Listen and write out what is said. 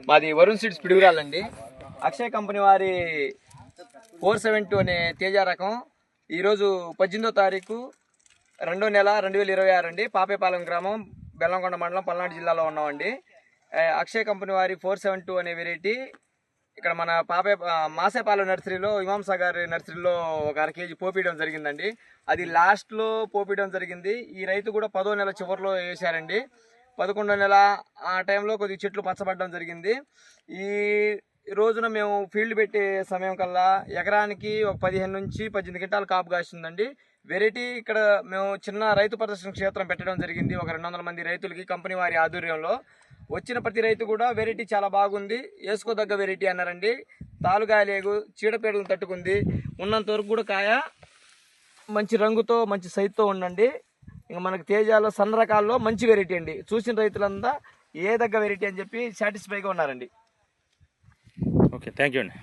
మాది Varun seeds పిడుగురాలండి. Akshay company వారి 472 అనే తేజ రకం ఈరోజు 18వ తారీఖు 2వ నెల 2026 అండి. పాపేపాలెం గ్రామం, బెల్లంకొండ మండలం, పల్నాడు జిల్లాలో ఉన్నామండి. అక్షయ్ కంపెనీ వారి 472 అనే వెరైటీ ఇక్కడ మన మాసేపాలెం నర్సరీలో, ఇమాంసా గారి నర్సరీలో ఒక 1/2 kg పోపీయడం జరిగిందండి. అది లాస్ట్లో పోపీయడం జరిగింది. ఈ రైతు కూడా 10వ నెల చివరిలో వేశారండి. 11వ నెల ఆ టైంలో కొద్దిగా చెట్లు పచ్చబడడం జరిగింది. ఈ రోజున మేము ఫీల్డ్ పెట్టే సమయం కల్లా ఎకరానికి ఒక 15 నుంచి 18 క్వింటాలు కాపు కాస్తుందండి. వెరైటీ ఇక్కడ మేము చిన్న రైతు ప్రదర్శన క్షేత్రం పెట్టడం జరిగింది. ఒక 200 మంది రైతులకి కంపెనీ వారి ఆధ్వర్యంలో. వచ్చిన ప్రతి రైతు కూడా వెరైటీ చాలా బాగుంది, వేసుకోదగ్గ వెరైటీ అన్నారండి. తాలుగాయలేగు, చీడపీడలను తట్టుకుంది, ఉన్నంత వరకు కూడా కాయ మంచి రంగుతో మంచి సైజుతో ఉండండి. ఇంకా మనకి తేజాలో సన్న రకాల్లో మంచి వెరైటీ అండి. చూసిన రైతులంతా ఏ దగ్గర వెరైటీ అని చెప్పి సాటిస్ఫైగా ఉన్నారండి. ఓకే, థ్యాంక్ యూ అండి.